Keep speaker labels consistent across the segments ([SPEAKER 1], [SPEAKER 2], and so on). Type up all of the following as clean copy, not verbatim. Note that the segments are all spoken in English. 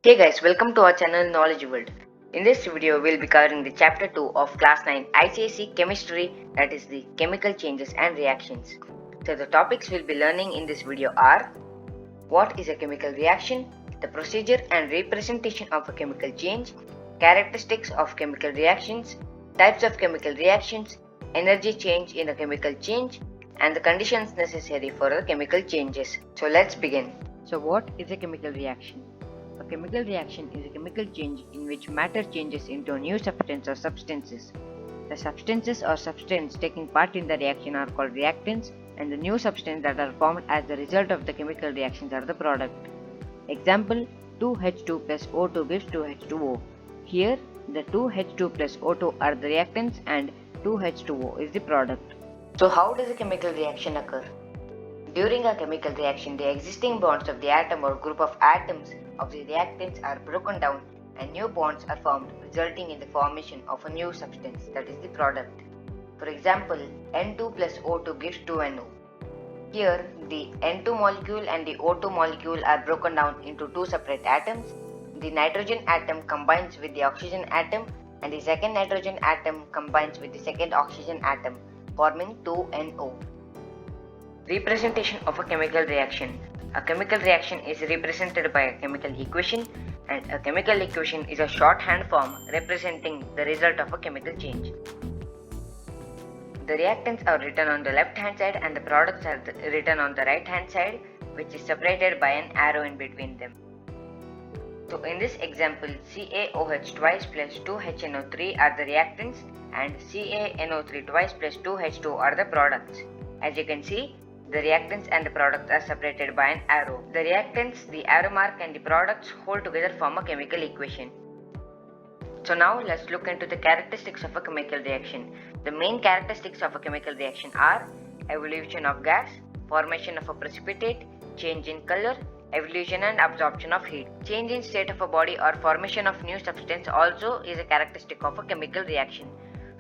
[SPEAKER 1] Hey guys, welcome to our channel Knowledge World. In this video, we'll be covering the chapter 2 of class 9 ICSE chemistry, that is the chemical changes and reactions. So the topics we'll be learning in this video are: what is a chemical reaction, the procedure and representation of a chemical change, characteristics of chemical reactions, types of chemical reactions, energy change in a chemical change, and the conditions necessary for the chemical changes. So let's begin. So what is a chemical reaction? A chemical reaction is a chemical change in which matter changes into a new substance or substances. The substances or substance taking part in the reaction are called reactants, and the new substance that are formed as the result of the chemical reactions are the product. Example: 2H2 plus O2 gives 2H2O. Here, the 2H2 plus O2 are the reactants and 2H2O is the product. So how does a chemical reaction occur? During a chemical reaction, the existing bonds of the atom or group of atoms of the reactants are broken down and new bonds are formed, resulting in the formation of a new substance, that is the product. For example, N2 plus O2 gives 2NO. Here, the N2 molecule and the O2 molecule are broken down into two separate atoms. The nitrogen atom combines with the oxygen atom, and the second nitrogen atom combines with the second oxygen atom, forming 2NO. Representation of a chemical reaction. A chemical reaction is represented by a chemical equation, and a chemical equation is a shorthand form representing the result of a chemical change. The reactants are written on the left hand side and the products are written on the right hand side, which is separated by an arrow in between them. So in this example, CaOH twice plus 2HNO3 are the reactants and CaNO3 twice plus 2H2 are the products. As you can see, the reactants and the products are separated by an arrow. The reactants, the arrow mark and the products hold together form a chemical equation. So now let's look into the characteristics of a chemical reaction. The main characteristics of a chemical reaction are evolution of gas, formation of a precipitate, change in color, evolution and absorption of heat. Change in state of a body or formation of new substance also is a characteristic of a chemical reaction.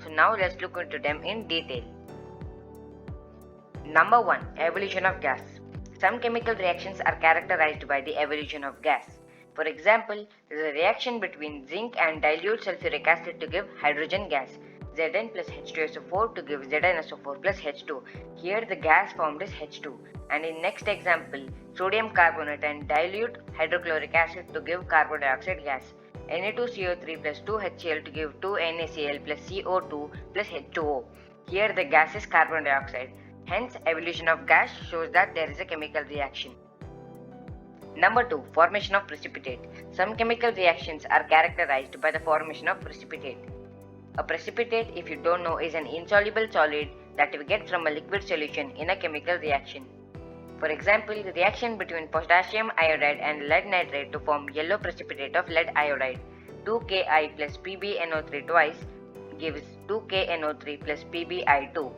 [SPEAKER 1] So now let's look into them in detail. Number 1. Evolution of gas. Some chemical reactions are characterized by the evolution of gas. For example, there is a reaction between zinc and dilute sulfuric acid to give hydrogen gas, Zn plus H2SO4 to give ZnSO4 plus H2. Here the gas formed is H2. And in next example, sodium carbonate and dilute hydrochloric acid to give carbon dioxide gas, Na2CO3 plus 2HCl to give 2NaCl plus CO2 plus H2O. Here the gas is carbon dioxide. Hence, evolution of gas shows that there is a chemical reaction. Number 2. Formation of precipitate. Some chemical reactions are characterized by the formation of precipitate. A precipitate, if you don't know, is an insoluble solid that we get from a liquid solution in a chemical reaction. For example, the reaction between potassium iodide and lead nitrate to form yellow precipitate of lead iodide, 2Ki plus PbNO3 twice gives 2KNO3 plus PbI2.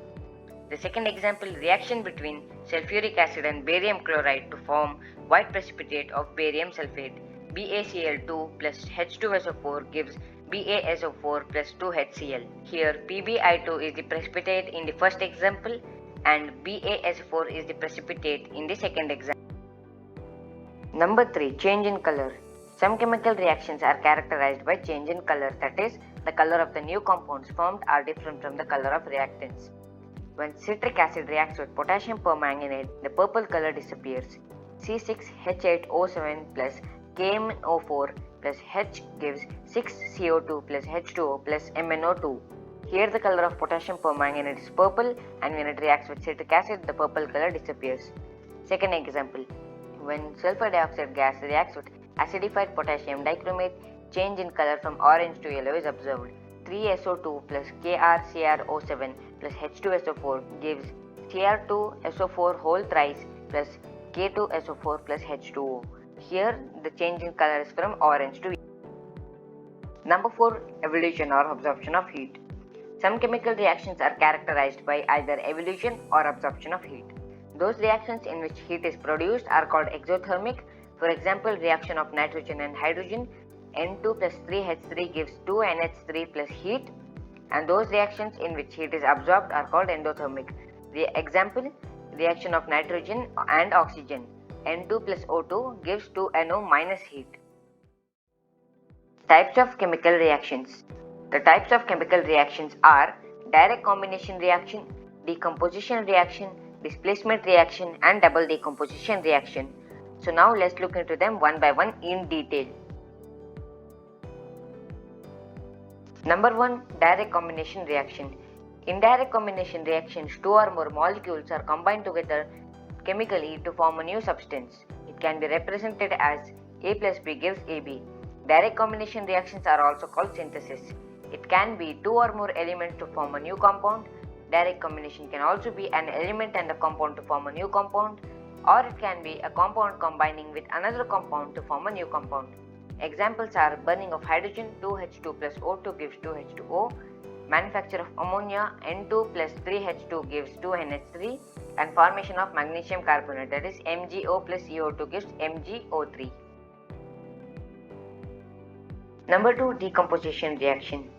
[SPEAKER 1] The second example, reaction between sulfuric acid and barium chloride to form white precipitate of barium sulfate, BaCl2 plus H2SO4 gives BaSO4 plus 2HCl. Here PbI2 is the precipitate in the first example and BaSO4 is the precipitate in the second example. Number 3. Change in color. Some chemical reactions are characterized by change in color, that is, the color of the new compounds formed are different from the color of reactants. When citric acid reacts with potassium permanganate, the purple color disappears. C6H8O7 plus KMNO4 plus H gives 6CO2 plus H2O plus MnO2. Here the color of potassium permanganate is purple, and when it reacts with citric acid, the purple color disappears. Second example, when sulfur dioxide gas reacts with acidified potassium dichromate, change in color from orange to yellow is observed. 3SO2 plus KrCrO7 plus H2SO4 gives Cr2SO4 whole thrice plus K2SO4 plus H2O. Here the change in color is from orange to yellow. Number 4. Evolution or absorption of heat. Some chemical reactions are characterized by either evolution or absorption of heat. Those reactions in which heat is produced are called exothermic. For example, reaction of nitrogen and hydrogen, N2 plus 3H3 gives 2NH3 plus heat, and those reactions in which heat is absorbed are called endothermic. The example, reaction of nitrogen and oxygen, N2 plus O2 gives 2NO minus heat. Types of chemical reactions. The types of chemical reactions are direct combination reaction, decomposition reaction, displacement reaction, and double decomposition reaction. So now let's look into them one by one in detail. Number 1. Direct combination reaction. In direct combination reactions, two or more molecules are combined together chemically to form a new substance. It can be represented as A plus B gives AB. Direct combination reactions are also called synthesis. It can be two or more elements to form a new compound. Direct combination can also be an element and a compound to form a new compound, or it can be a compound combining with another compound to form a new compound. Examples are burning of hydrogen 2H2 plus O2 gives 2H2O, manufacture of ammonia N2 plus 3H2 gives 2NH3, and formation of magnesium carbonate, that is MgO plus CO2 gives MgO3. Number 2. Decomposition reaction.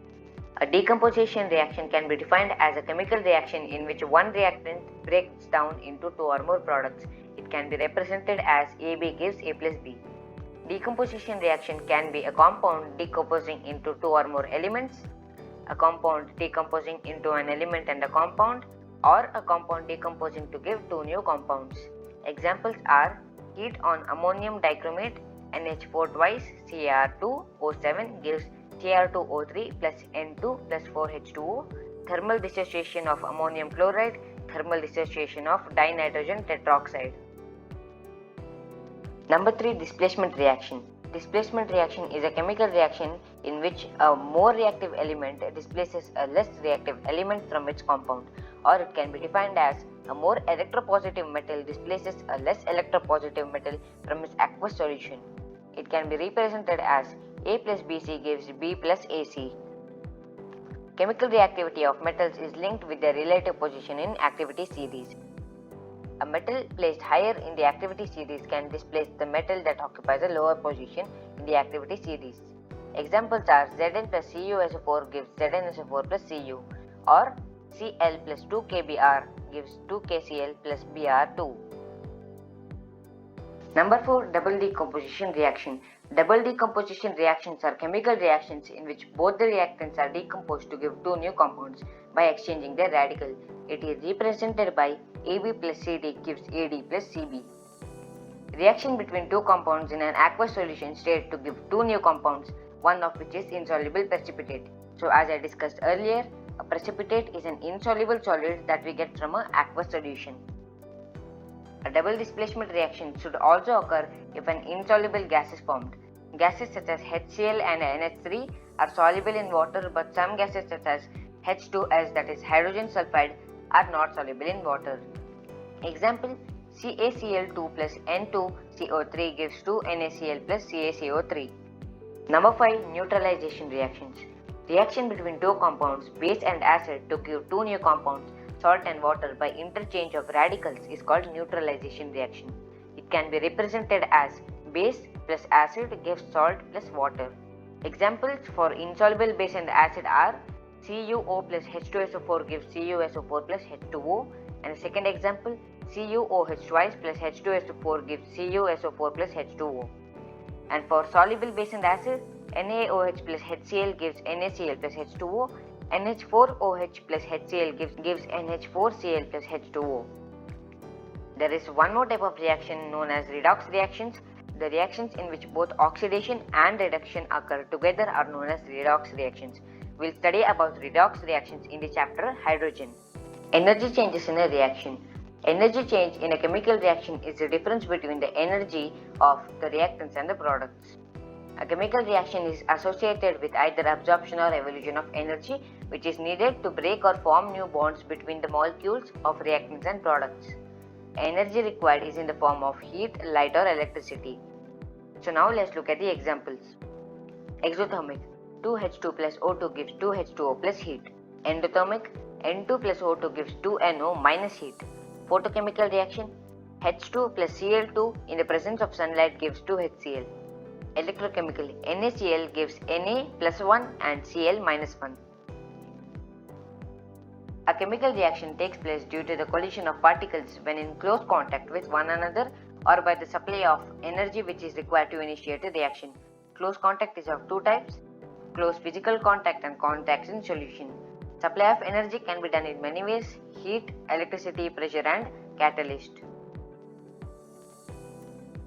[SPEAKER 1] A decomposition reaction can be defined as a chemical reaction in which one reactant breaks down into two or more products. It can be represented as AB gives A plus B. Decomposition reaction can be a compound decomposing into two or more elements, a compound decomposing into an element and a compound, or a compound decomposing to give two new compounds. Examples are heat on ammonium dichromate NH4 twice Cr2O7 gives Cr2O3 plus N2 plus 4H2O, thermal dissociation of ammonium chloride, thermal dissociation of dinitrogen tetroxide. Number 3. Displacement reaction. Displacement reaction is a chemical reaction in which a more reactive element displaces a less reactive element from its compound, or it can be defined as a more electropositive metal displaces a less electropositive metal from its aqueous solution. It can be represented as A plus BC gives B plus AC. Chemical reactivity of metals is linked with their relative position in activity series. A metal placed higher in the activity series can displace the metal that occupies a lower position in the activity series. Examples are Zn plus CuSO4 gives ZnSO4 plus Cu, or Cl plus 2KBr gives 2KCl plus Br2. Number 4. Double decomposition reaction. Double decomposition reactions are chemical reactions in which both the reactants are decomposed to give two new compounds by exchanging their radical. It is represented by AB plus CD gives AD plus CB. Reaction between two compounds in an aqueous solution state to give two new compounds, one of which is insoluble precipitate. So as I discussed earlier, a precipitate is an insoluble solid that we get from an aqueous solution. A double displacement reaction should also occur if an insoluble gas is formed. Gases such as HCl and NH3 are soluble in water, but some gases such as H2S, that is hydrogen sulfide, are not soluble in water. Example, CaCl2 plus N2CO3 gives 2NaCl plus CaCO3. Number 5. Neutralization reactions. Reaction between two compounds, base and acid, to give two new compounds, salt and water, by interchange of radicals is called neutralization reaction. It can be represented as base plus acid gives salt plus water. Examples for insoluble base and acid are CuO plus H2SO4 gives CuSO4 plus H2O, and the second example, CuOH twice plus H2SO4 gives CuSO4 plus H2O. And for soluble base and acid, NaOH plus HCl gives NaCl plus H2O, NH4OH plus HCl gives NH4Cl plus H2O. There is one more type of reaction known as redox reactions. The reactions in which both oxidation and reduction occur together are known as redox reactions. We'll study about redox reactions in the chapter Hydrogen. Energy changes in a reaction. Energy change in a chemical reaction is the difference between the energy of the reactants and the products. A chemical reaction is associated with either absorption or evolution of energy, which is needed to break or form new bonds between the molecules of reactants and products. Energy required is in the form of heat, light, or electricity. So now let's look at the examples. Exothermic, 2H2 plus O2 gives 2H2O plus heat. Endothermic, N2 plus O2 gives 2NO minus heat. Photochemical reaction, H2 plus Cl2 in the presence of sunlight gives 2HCl. Electrochemical, NaCl gives Na plus 1 and Cl minus 1. A chemical reaction takes place due to the collision of particles when in close contact with one another, or by the supply of energy which is required to initiate a reaction. Close contact is of two types: close physical contact and contacts in solution. Supply of energy can be done in many ways: heat, electricity, pressure and catalyst.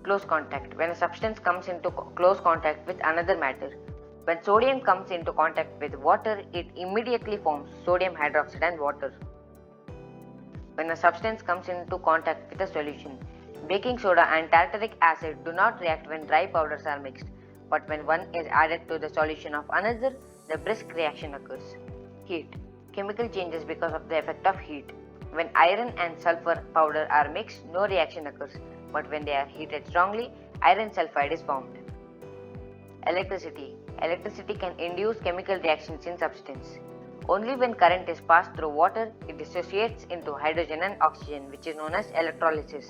[SPEAKER 1] Close contact: when a substance comes into close contact with another matter. When sodium comes into contact with water, it immediately forms sodium hydroxide and water. When a substance comes into contact with a solution. Baking soda and tartaric acid do not react when dry powders are mixed, but when one is added to the solution of another, the brisk reaction occurs. Heat. Chemical changes because of the effect of heat. When iron and sulfur powder are mixed, no reaction occurs, but when they are heated strongly, iron sulfide is formed. Electricity. Electricity can induce chemical reactions in substance. Only when current is passed through water, it dissociates into hydrogen and oxygen, which is known as electrolysis.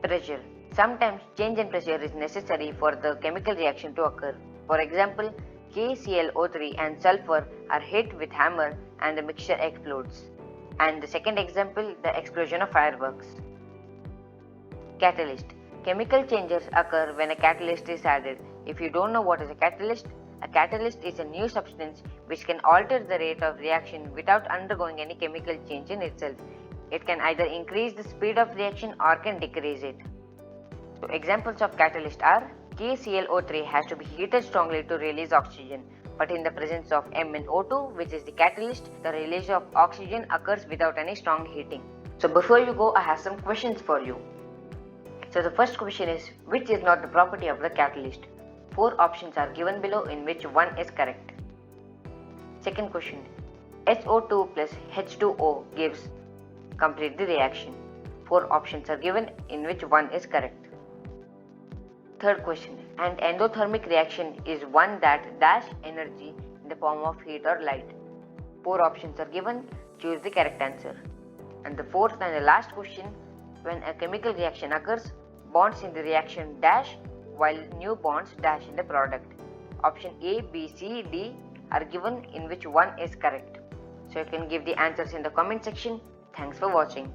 [SPEAKER 1] Pressure. Sometimes change in pressure is necessary for the chemical reaction to occur. For example, KClO3 and sulfur are hit with hammer and the mixture explodes. And the second example, the explosion of fireworks. Catalyst. Chemical changes occur when a catalyst is added. If you don't know what is a catalyst is a new substance which can alter the rate of reaction without undergoing any chemical change in itself. It can either increase the speed of reaction or can decrease it. So examples of catalyst are: KClO3 has to be heated strongly to release oxygen, but in the presence of MnO2, which is the catalyst, the release of oxygen occurs without any strong heating. So before you go, I have some questions for you. So the first question is, which is not the property of the catalyst? 4 options are given below in which one is correct. Second question, SO2 plus H2O gives complete the reaction. 4 options are given in which one is correct. Third question, an endothermic reaction is one that dash energy in the form of heat or light. 4 options are given, choose the correct answer. And the fourth and the last question, when a chemical reaction occurs, bonds in the reaction dash while new bonds dash in the product. Option A, B, C, D are given in which one is correct. So you can give the answers in the comment section. Thanks for watching.